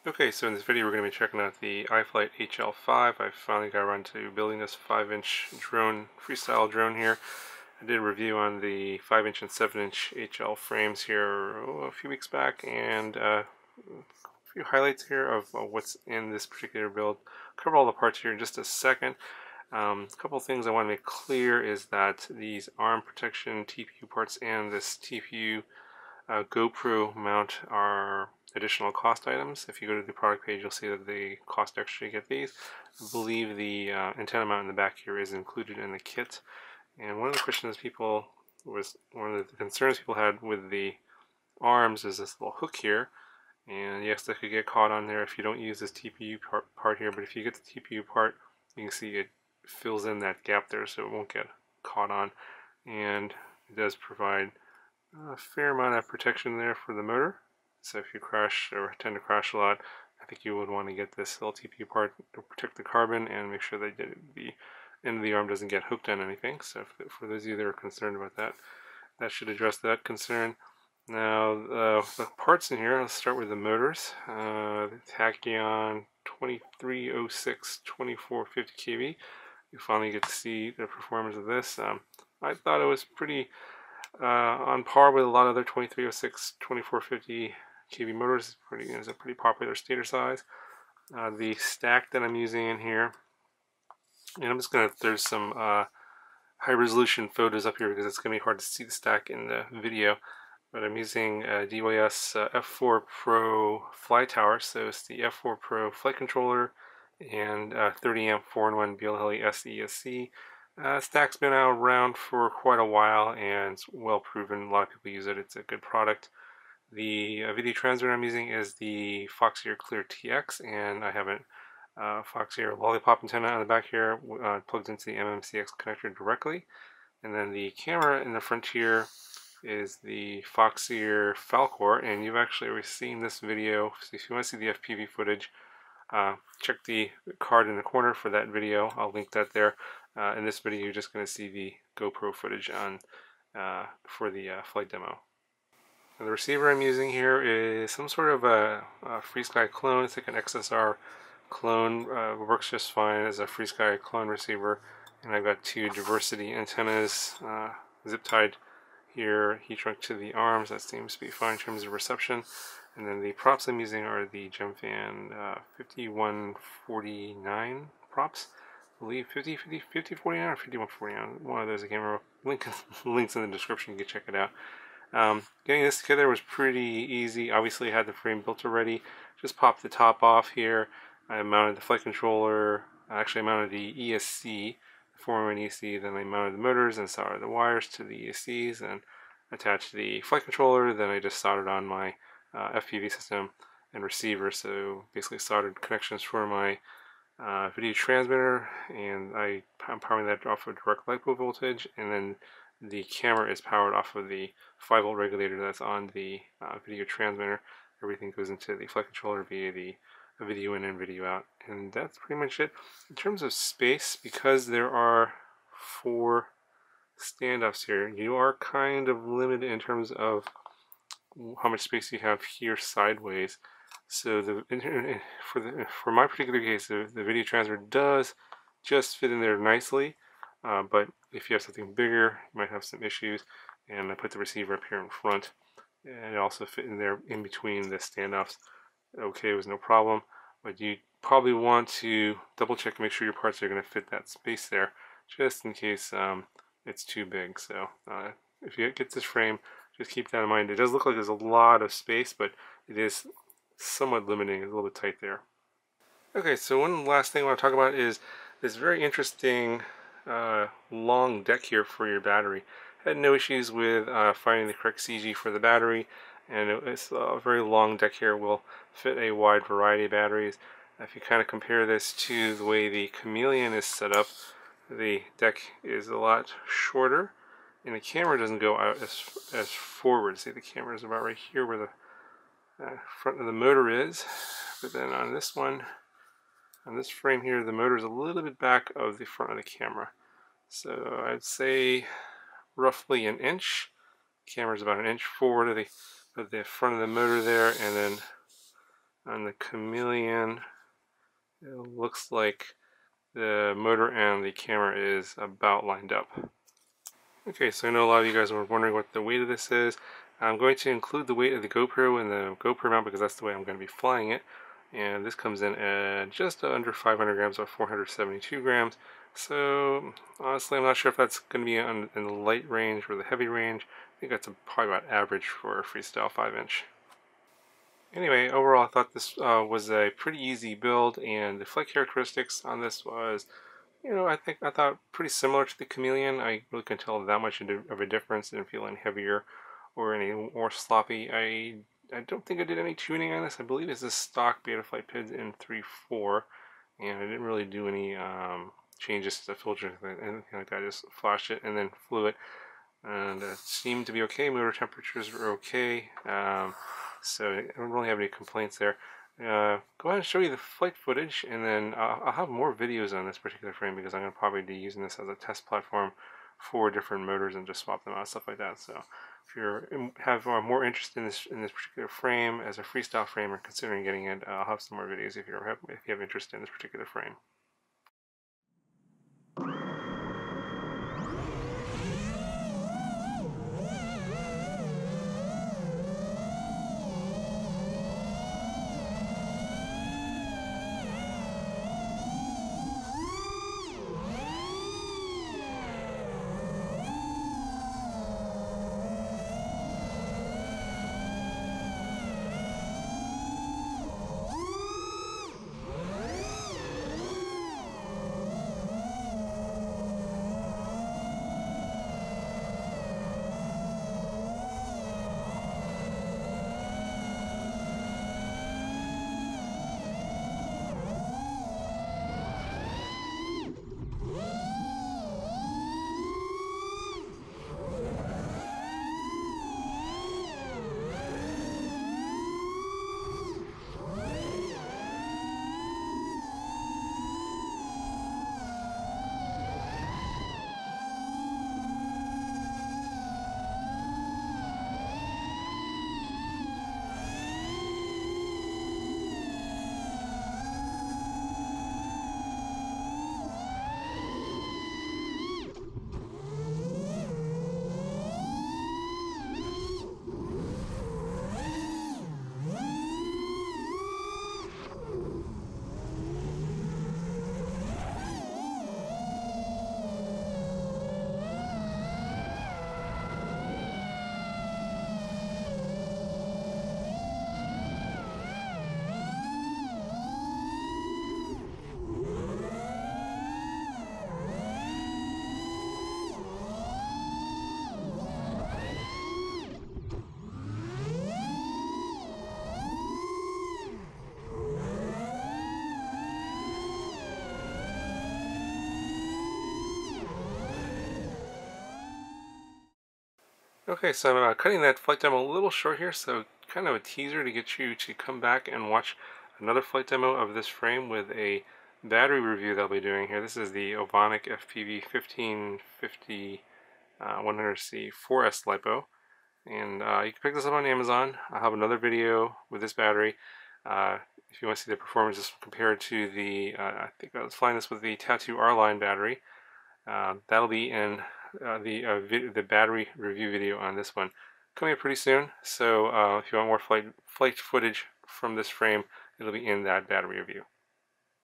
Okay, so in this video we're going to be checking out the iFlight HL5. I finally got around to building this 5-inch drone, freestyle drone here. I did a review on the 5-inch and 7-inch HL frames here a few weeks back, and a few highlights here of what's in this particular build. Cover all the parts here in just a second. A couple of things I want to make clear is that these arm protection TPU parts and this TPU GoPro mount are additional cost items. If you go to the product page, you'll see that they cost extra to get these. I believe the antenna mount in the back here is included in the kit. And one of the questions one of the concerns people had with the arms is this little hook here. And yes, that could get caught on there if you don't use this TPU part here, but if you get the TPU part, you can see it fills in that gap there so it won't get caught on. And it does provide a fair amount of protection there for the motor. So if you crash or tend to crash a lot, I think you would want to get this little TPU part to protect the carbon and make sure that the end of the arm doesn't get hooked on anything. So for those of you that are concerned about that, that should address that concern. Now the parts in here, let's start with the motors. The Tachyon 2306 2450 kV. You finally get to see the performance of this. I thought it was pretty on par with a lot of other 2306 2450 kV motors. It's a pretty popular stator size. The stack that I'm using in here, and I'm just going to, there's some high resolution photos up here because it's going to be hard to see the stack in the video, but I'm using DYS F4 Pro Fly Tower, so it's the F4 Pro flight controller and 30 amp 4-in-1 BLHeli SESC. Stack's been out around for quite a while and it's well proven. A lot of people use it. It's a good product. The video transmitter I'm using is the Foxeer Clear TX, and I have a Foxeer Lollipop antenna on the back here plugged into the MMCX connector directly. And then the camera in the front here is the Foxeer Falcor, and you've actually already seen this video. So if you want to see the FPV footage, check the card in the corner for that video. I'll link that there. In this video, you're just going to see the GoPro footage on for the flight demo. And the receiver I'm using here is some sort of a FreeSky clone. It's like an XSR clone. Works just fine as a FreeSky clone receiver. And I've got two diversity antennas zip tied here, heat shrunk to the arms. That seems to be fine in terms of reception. And then the props I'm using are the Gemfan 5149 props. I believe 5049 or 5149. One of those, I can't remember. Links in the description, you can check it out. Getting this together was pretty easy. Obviously I had the frame built already. Just popped the top off here. I mounted the flight controller. Actually I mounted the ESC, the 4-in-1 ESC, then I mounted the motors and soldered the wires to the ESCs and attached the flight controller. Then I just soldered on my FPV system and receiver, so basically soldered connections for my video transmitter, and I'm powering that off of direct LiPo voltage, and then the camera is powered off of the 5-volt regulator that's on the video transmitter. Everything goes into the flight controller via the video in and video out, and that's pretty much it. In terms of space, because there are 4 standoffs here, you are kind of limited in terms of how much space you have here sideways. So for my particular case, the video transmitter does just fit in there nicely, but if you have something bigger, you might have some issues. And I put the receiver up here in front, and it also fit in there in between the standoffs. Okay, it was no problem, but you probably want to double check and make sure your parts are going to fit that space there, just in case it's too big. So if you get this frame, just keep that in mind. It does look like there's a lot of space, but it is somewhat limiting. It's a little bit tight there. Okay, so one last thing I want to talk about is this very interesting long deck here for your battery. I had no issues with finding the correct CG for the battery, and it's a very long deck here. Will fit a wide variety of batteries. If you kind of compare this to the way the Chameleon is set up, the deck is a lot shorter, and the camera doesn't go out as forward. See, the camera is about right here where the front of the motor is, but then on this one, on this frame here, the motor is a little bit back of the front of the camera. So I'd say roughly an inch. The camera's about an inch forward of the front of the motor there, and then On the Chameleon, it looks like the motor and the camera is about lined up. Okay, so I know a lot of you guys were wondering what the weight of this is. I'm going to include the weight of the GoPro in the GoPro mount because that's the way I'm going to be flying it. And this comes in at just under 500 grams or 472 grams. So honestly, I'm not sure if that's going to be in the light range or the heavy range. I think that's probably about average for a Freestyle 5-inch. Anyway, overall I thought this was a pretty easy build, and the flight characteristics on this was, I thought pretty similar to the Chameleon. I really couldn't tell that much of a difference. Didn't feel any heavier or any more sloppy. I don't think I did any tuning on this. I believe it's a stock Betaflight PIDs in 3.4, and I didn't really do any changes to the filter or anything like that. I just flashed it and then flew it, and it seemed to be okay. Motor temperatures were okay, so I don't really have any complaints there. Go ahead and show you the flight footage, and then I'll have more videos on this particular frame because I'm going to probably be using this as a test platform for different motors and just swap them out, stuff like that. So if you have more interest in this particular frame as a freestyle frame or considering getting it, I'll have some more videos if you have interest in this particular frame. Okay, so I'm cutting that flight demo a little short here, so kind of a teaser to get you to come back and watch another flight demo of this frame with a battery review that I'll be doing here. This is the Ovonic FPV 1550 100C 4S LiPo, and you can pick this up on Amazon. I'll have another video with this battery. If you want to see the performances compared to the, I think I was flying this with the Tattoo R-Line battery. That'll be in the battery review video on this one coming up pretty soon. So if you want more flight footage from this frame, it'll be in that battery review.